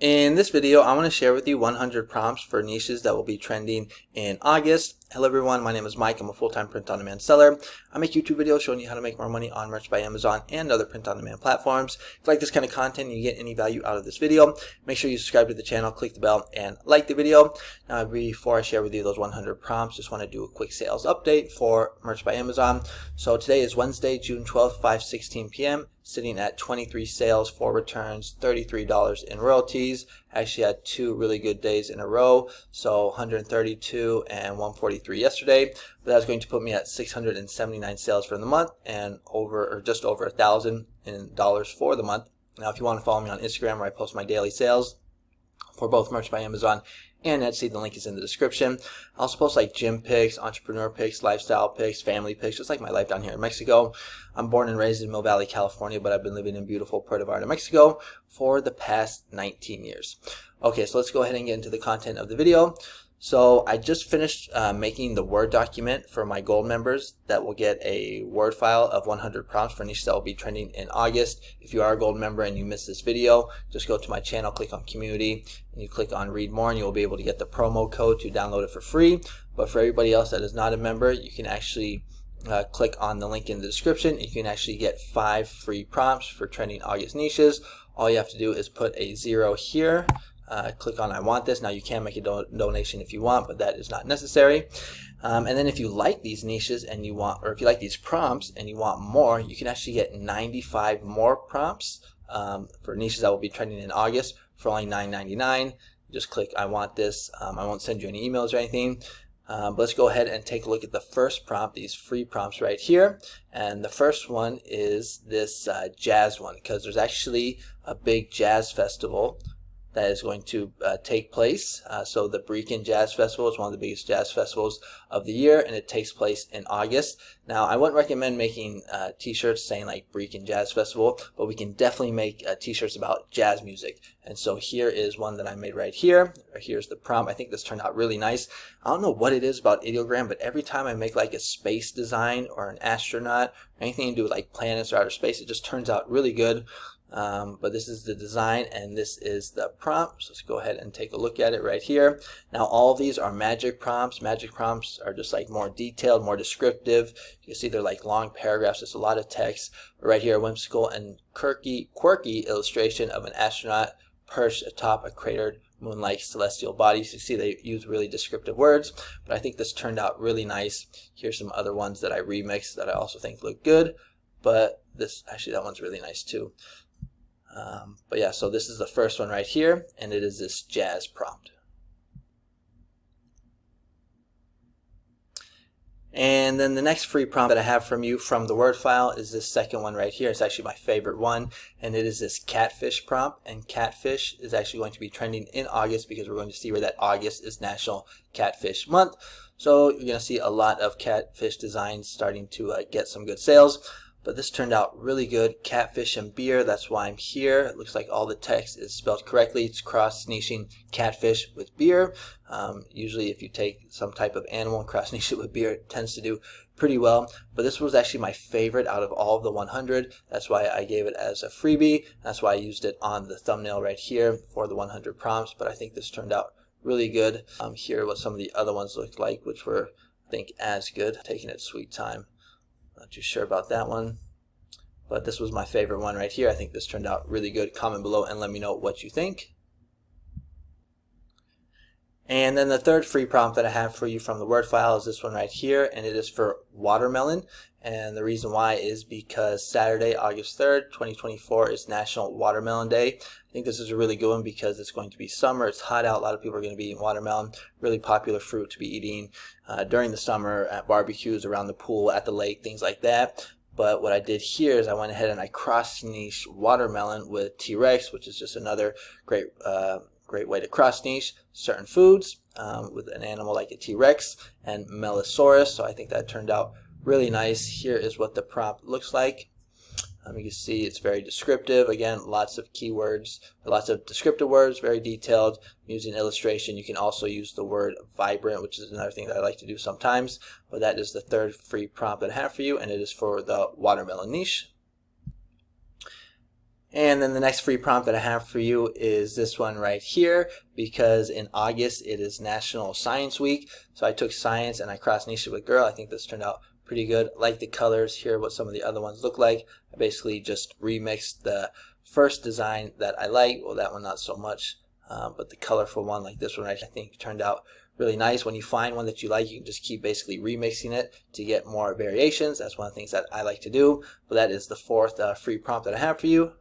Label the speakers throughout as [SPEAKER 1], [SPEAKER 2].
[SPEAKER 1] In this video, I want to share with you 100 prompts for niches that will be trending in August. Hello everyone, my name is Mike. I'm a full-time print-on-demand seller. I make YouTube videos showing you how to make more money on Merch by Amazon and other print-on-demand platforms. If you like this kind of content and you get any value out of this video, make sure you subscribe to the channel, click the bell, and like the video. Now, before I share with you those 100 prompts, just want to do a quick sales update for Merch by Amazon. So today is Wednesday, June 12th, 5:16 p.m. sitting at 23 sales, 4 returns, $33 in royalties. Actually had 2 really good days in a row, so 132 and 143 yesterday. But that's going to put me at 679 sales for the month and just over $1,000 for the month. Now, if you want to follow me on Instagram, where I post my daily sales for both Merch by Amazon and Etsy, the link is in the description. I also post like gym pics, entrepreneur pics, lifestyle pics, family pics, just like my life down here in Mexico. I'm born and raised in Mill Valley, California, but I've been living in beautiful Puerto Vallarta, Mexico for the past 19 years. Okay, so let's go ahead and get into the content of the video. So I just finished making the Word document for my gold members that will get a Word file of 100 prompts for niches that will be trending in August. If you are a gold member and you missed this video, just go to my channel, click on community, and you click on read more, and you will be able to get the promo code to download it for free. But for everybody else that is not a member, you can actually click on the link in the description. You can actually get 5 free prompts for trending August niches. All you have to do is put a 0 here. Click on I want this. Now you can make a donation if you want, but that is not necessary. And then if you like these niches and you want, or if you like these prompts and you want more, you can actually get 95 more prompts for niches that will be trending in August for only $9.99. Just click I want this. I won't send you any emails or anything. But let's go ahead and take a look at the first prompt, these free prompts right here. And the first one is this jazz one, because there's actually a big jazz festival that is going to take place. So the Brecon Jazz Festival is one of the biggest jazz festivals of the year, and it takes place in August. Now, I wouldn't recommend making t-shirts saying like Brecon Jazz Festival, but we can definitely make t-shirts about jazz music. And so here is one that I made right here. Here's the prompt. I think this turned out really nice. I don't know what it is about ideogram, but every time I make like a space design or an astronaut, or anything to do with like planets or outer space, it just turns out really good. But this is the design and this is the prompt. So let's go ahead and take a look at it right here. Now all of these are magic prompts. Magic prompts are just like more detailed, more descriptive. You can see they're like long paragraphs, just a lot of text. But right here, a whimsical and quirky illustration of an astronaut perched atop a cratered moon-like celestial body. You see they use really descriptive words, but I think this turned out really nice. Here's some other ones that I remixed that I also think look good, but that one's really nice too. But yeah, so this is the first one right here, and it is this jazz prompt. And then the next free prompt that I have from you from the Word file is this second one right here. It's actually my favorite one, and it is this catfish prompt. And catfish is actually going to be trending in August because we're going to see where that August is National Catfish Month. So you're going to see a lot of catfish designs starting to get some good sales. But this turned out really good. Catfish and beer, that's why I'm here. It looks like all the text is spelled correctly. It's cross-niching catfish with beer. Usually if you take some type of animal and cross-niche it with beer, it tends to do pretty well. But this was actually my favorite out of all of the 100. That's why I gave it as a freebie. That's why I used it on the thumbnail right here for the 100 prompts. But I think this turned out really good. Here are what some of the other ones looked like, which were, I think, as good. Taking its sweet time. Not too sure about that one, but this was my favorite one right here. I think this turned out really good. Comment below and let me know what you think. And then the third free prompt that I have for you from the Word file is this one right here, and it is for watermelon. And the reason why is because Saturday, August 3rd, 2024 is National Watermelon Day. I think this is a really good one because it's going to be summer. It's hot out. A lot of people are going to be eating watermelon. Really popular fruit to be eating during the summer at barbecues, around the pool, at the lake, things like that. But what I did here is I went ahead and I cross-niche watermelon with T-Rex, which is just another great way to cross-niche certain foods with an animal like a T-Rex and Mellosaurus. So I think that turned out really nice. Here is what the prompt looks like. You can see it's very descriptive. Again, lots of keywords, lots of descriptive words, very detailed. Using illustration, you can also use the word vibrant, which is another thing that I like to do sometimes. But that is the third free prompt that I have for you, and it is for the watermelon niche. And then the next free prompt that I have for you is this one right here, because in August it is National Science Week. So I took science and I cross niched it with girl. I think this turned out pretty good. I like the colors here, what some of the other ones look like. I basically just remixed the first design that I like. Well, that one not so much, but the colorful one like this one right, I think turned out really nice. When you find one that you like, you can just keep basically remixing it to get more variations. That's one of the things that I like to do. But that is the fourth free prompt that I have for you.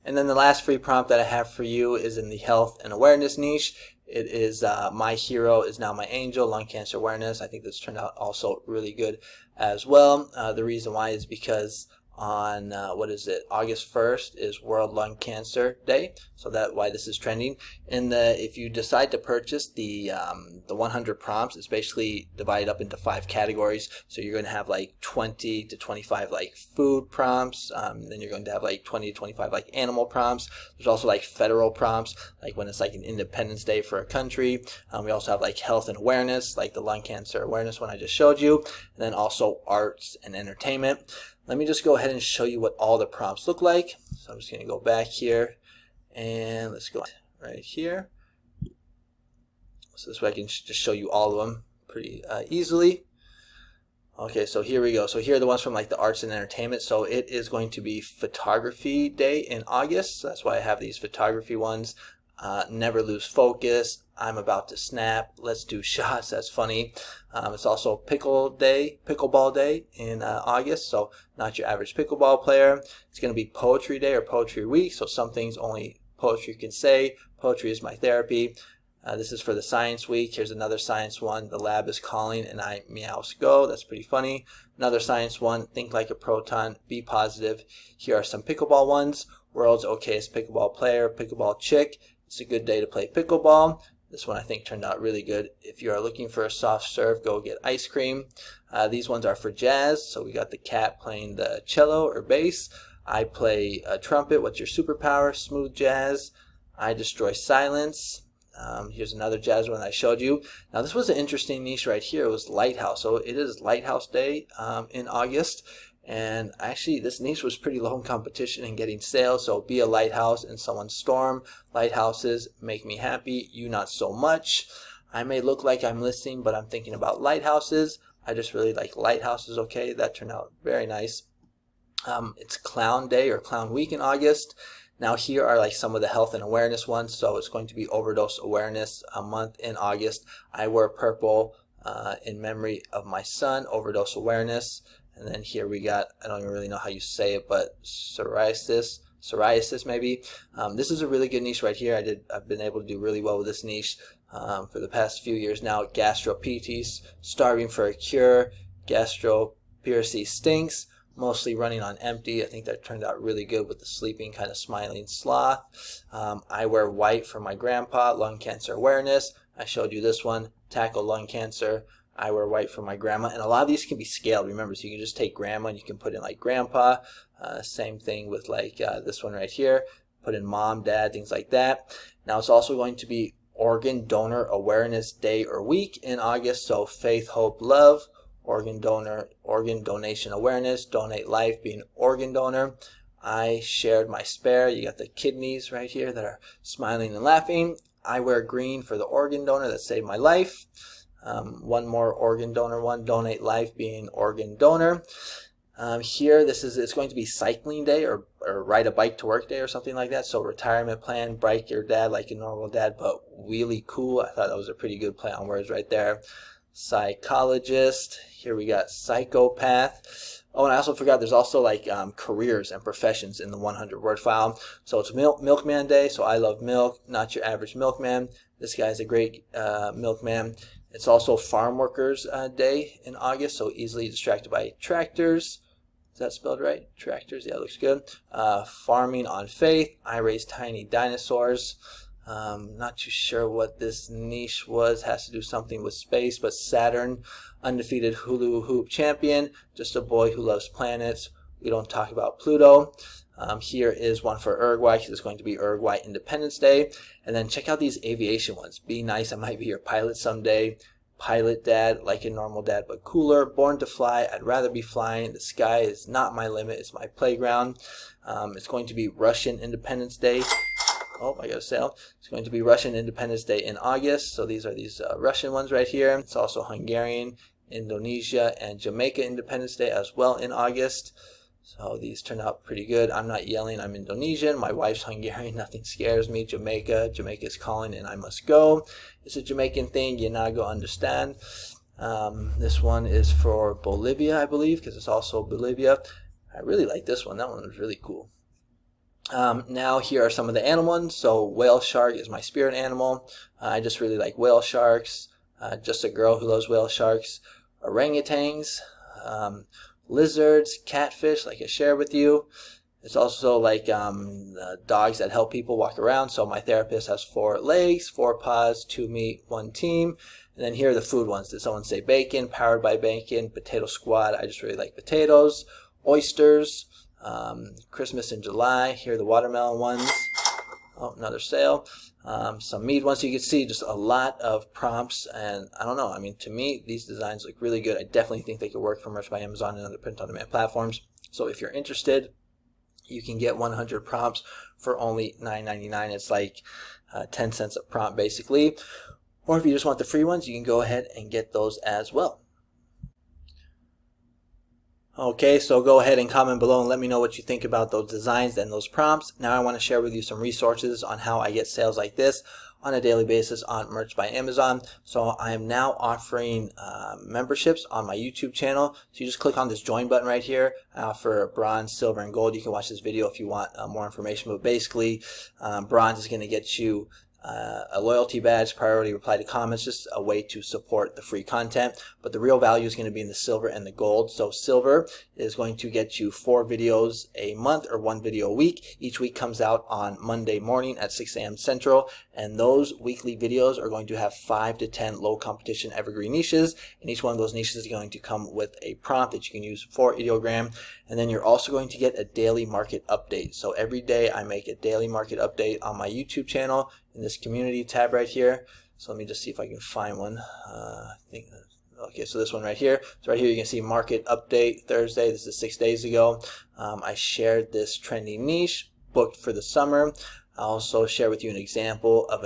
[SPEAKER 1] And then the last free prompt that I have for you is in the health and awareness niche. It is my hero is now my angel, lung cancer awareness. I think this turned out also really good as well. The reason why is because on August 1st is World Lung Cancer Day, so that's why this is trending. And if you decide to purchase the 100 prompts, it's basically divided up into 5 categories. So you're going to have like 20 to 25 like food prompts, then you're going to have like 20 to 25 like animal prompts. There's also like federal prompts, like when it's like an Independence Day for a country. We also have like health and awareness, like the lung cancer awareness one I just showed you, and then also arts and entertainment. Let me just go ahead and show you what all the prompts look like. So I'm just going to go back here and let's go right here. So this way I can just show you all of them pretty easily. Okay, so here we go. So here are the ones from like the arts and entertainment. So it is going to be Photography Day in August. So that's why I have these photography ones. Never lose focus. I'm about to snap. Let's do shots. That's funny. It's also Pickleball Day in August. So not your average pickleball player. It's going to be Poetry Day or Poetry Week. So some things only poetry can say. Poetry is my therapy. This is for the Science Week. Here's another science one. The lab is calling and I meows go. That's pretty funny. Another science one. Think like a proton. Be positive. Here are some pickleball ones. World's okayest pickleball player. Pickleball chick. It's a good day to play pickleball. This one I think turned out really good. If you are looking for a soft serve, go get ice cream. These ones are for jazz. So we got the cat playing the cello or bass. I play a trumpet. What's your superpower? Smooth jazz. I destroy silence. Here's another jazz one I showed you. Now this was an interesting niche right here. It was Lighthouse. So it is Lighthouse Day in August. And actually this niche was pretty low in competition and getting sales. So be a lighthouse in someone's storm. Lighthouses make me happy, you not so much. I may look like I'm listing, but I'm thinking about lighthouses. I just really like lighthouses. Okay, that turned out very nice. It's Clown Day or Clown Week in August. Now here are like some of the health and awareness ones. So it's going to be Overdose Awareness month in August. I wear purple in memory of my son. Overdose awareness. And then here we got, I don't even really know how you say it, but psoriasis maybe. This is a really good niche right here. I've been able to do really well with this niche for the past few years now. Gastroparesis, starving for a cure. Gastroparesis stinks. Mostly running on empty. I think that turned out really good with the sleeping kind of smiling sloth. I wear white for my grandpa. Lung cancer awareness. I showed you this one. Tackle lung cancer. I wear white for my grandma, and a lot of these can be scaled, remember, so you can just take grandma and you can put in like grandpa. Same thing with like this one right here, put in mom, dad, things like that. Now it's also going to be Organ Donor Awareness Day or Week in August, so faith, hope, love, organ donation awareness, donate life, be an organ donor. I shared my spare. You got the kidneys right here that are smiling and laughing. I wear green for the organ donor that saved my life. One more organ donor one, donate life, being organ donor. Here, it's going to be cycling day or ride a bike to work day or something like that. So retirement plan, bike your dad like a normal dad, but really cool. I thought that was a pretty good play on words right there. Psychologist. Here we got psychopath. Oh, and I also forgot there's also like careers and professions in the 100 word file. So it's milkman day. So I love milk, not your average milkman. This guy's a great milkman. It's also Farm Workers Day in August, so easily distracted by tractors. Is that spelled right? Tractors, yeah, looks good. Farming on faith. I raise tiny dinosaurs. Not too sure what this niche was. Has to do something with space, but Saturn, undefeated hula hoop champion. Just a boy who loves planets. We don't talk about Pluto. Here is one for Uruguay, because it's going to be Uruguay Independence Day. And then check out these aviation ones. Be nice, I might be your pilot someday. pilot dad, like a normal dad but cooler, born to fly, I'd rather be flying, the sky is not my limit, it's my playground. It's going to be Russian Independence Day. Oh, I got a sale. It's going to be Russian Independence Day in August. So these are these Russian ones right here. It's also Hungarian, Indonesia, and Jamaica Independence Day as well in August. So these turn out pretty good. I'm not yelling, I'm Indonesian. My wife's Hungarian, nothing scares me. Jamaica is calling and I must go. It's a Jamaican thing, you not go understand. This one is for Bolivia, I believe, because it's also Bolivia. I really like this one. That one was really cool. Now here are some of the animal ones. So whale shark is my spirit animal. I just really like whale sharks. Just a girl who loves whale sharks. Orangutans, lizards, catfish, like I shared with you. It's also like dogs that help people walk around. So my therapist has 4 legs, 4 paws, 2 meat, 1 team. And then here are the food ones. Did someone say bacon? Powered by bacon. Potato squad. I just really like potatoes. Oysters. Christmas in July. Here are the watermelon ones. Oh, another sale. Some meat ones. So you can see just a lot of prompts, and I don't know, I mean, to me these designs look really good. I definitely think they could work for Merch by Amazon and other print on demand platforms. So if you're interested, you can get 100 prompts for only $9.99. It's like 10 cents a prompt basically. Or if you just want the free ones, you can go ahead and get those as well. Okay, so go ahead and comment below and let me know what you think about those designs and those prompts. Now I want to share with you some resources on how I get sales like this on a daily basis on Merch by Amazon. So I am now offering memberships on my YouTube channel. So you just click on this join button right here. I offer bronze, silver, and gold. You can watch this video if you want more information. But basically, bronze is going to get you a loyalty badge, priority reply to comments, just a way to support the free content. But the real value is going to be in the silver and the gold. So silver is going to get you 4 videos a month or 1 video a week. Each week comes out on Monday morning at 6 a.m. Central, and those weekly videos are going to have 5 to 10 low competition evergreen niches, and each one of those niches is going to come with a prompt that you can use for ideogram. And then you're also going to get a daily market update. So every day I make a daily market update on my YouTube channel in this community tab right here. So let me just see if I can find one. Okay, so this one right here. So right here you can see market update Thursday. This is 6 days ago. I shared this trending niche booked for the summer. I also share with you an example of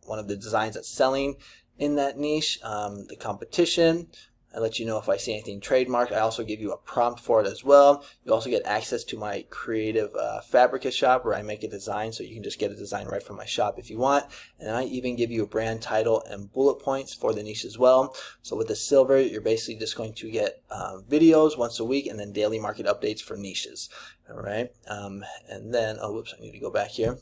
[SPEAKER 1] one of the designs that's selling in that niche, the competition. I let you know if I see anything trademarked. I also give you a prompt for it as well. You also get access to my creative Fabrica shop where I make a design, so you can just get a design right from my shop if you want. And I even give you a brand title and bullet points for the niche as well. So with the silver, you're basically just going to get videos once a week and then daily market updates for niches. All right. And then, oh, whoops, I need to go back here.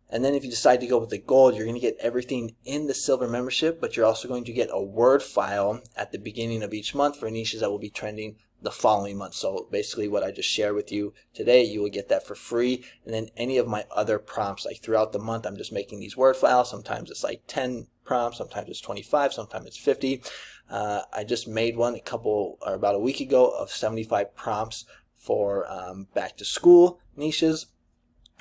[SPEAKER 1] And then if you decide to go with the gold, you're going to get everything in the silver membership, but you're also going to get a Word file at the beginning of each month for niches that will be trending the following month. So basically what I just shared with you today, you will get that for free. And then any of my other prompts, like throughout the month, I'm just making these Word files. Sometimes it's like 10 prompts, sometimes it's 25, sometimes it's 50. I just made one about a week ago of 75 prompts for back to school niches.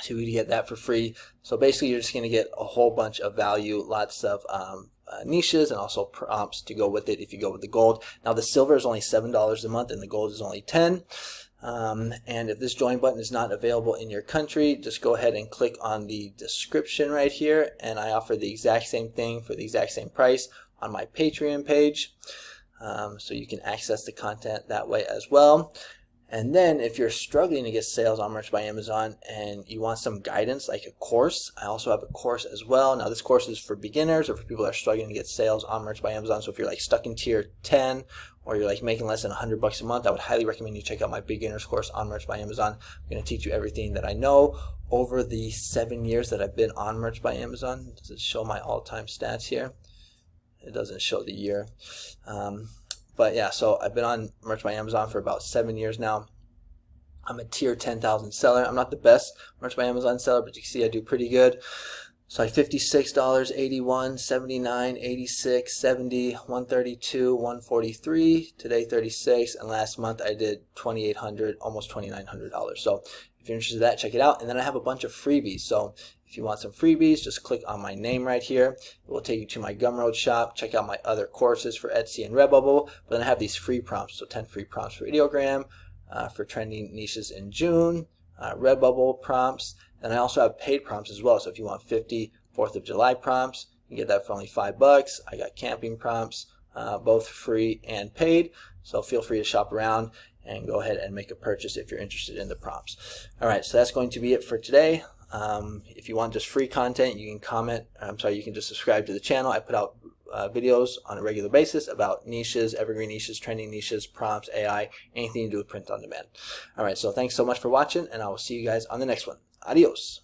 [SPEAKER 1] So you get that for free. So basically you're just going to get a whole bunch of value, lots of niches, and also prompts to go with it if you go with the gold. Now the silver is only $7 a month and the gold is only $10. And if this join button is not available in your country, just go ahead and click on the description right here, and I offer the exact same thing for the exact same price on my Patreon page. So you can access the content that way as well. And then if you're struggling to get sales on Merch by Amazon and you want some guidance, like a course, I also have a course as well. Now this course is for beginners or for people that are struggling to get sales on Merch by Amazon. So if you're like stuck in tier 10 or you're like making less than $100 a month, I would highly recommend you check out my beginners course on Merch by Amazon. I'm going to teach you everything that I know over the 7 years that I've been on Merch by Amazon. Does it show my all-time stats here? It doesn't show the year. But yeah, so I've been on Merch by Amazon for about 7 years now. I'm a tier 10,000 seller. I'm not the best Merch by Amazon seller, but you can see I do pretty good. So I had $56, 81, 79, 86, 70, 132, 143, today 36, and last month I did $2,800, almost $2,900. So if you're interested in that, check it out. And then I have a bunch of freebies. So if you want some freebies, just click on my name right here. It will take you to my Gumroad shop. Check out my other courses for Etsy and Redbubble. But then I have these free prompts, so 10 free prompts for ideogram, for trending niches in June, Redbubble prompts. And I also have paid prompts as well. So if you want 50 4th of July prompts, you can get that for only $5. I got camping prompts, both free and paid. So feel free to shop around and go ahead and make a purchase if you're interested in the prompts. All right, so that's going to be it for today. If you want just free content, you can just subscribe to the channel. I put out videos on a regular basis about niches, evergreen niches, trending niches, prompts, AI, anything to do with print on demand. All right, so thanks so much for watching, and I will see you guys on the next one. Adios.